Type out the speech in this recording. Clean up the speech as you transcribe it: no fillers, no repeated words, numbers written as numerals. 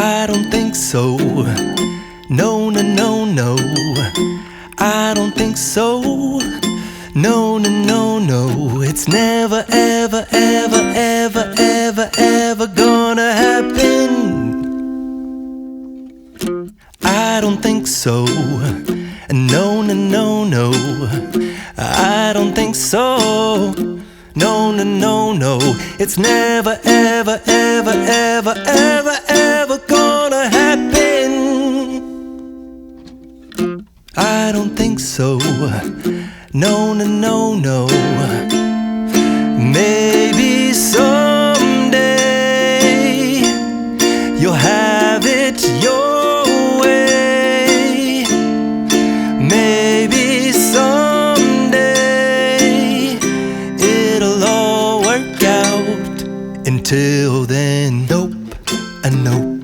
I don't think so. No, no, no, no. I don't think so. No, no, no, no. It's never, ever, ever, ever, ever, ever gonna happen. I don't think so. No, no, no, no. I don't think so. No, no, no, no. It's never, ever, ever, ever, ever, ever gonna happen. I don't think so. No, no, no, no. Maybe someday you'll have it your way. Maybe someday it'll all work out. Until then, nope, nope.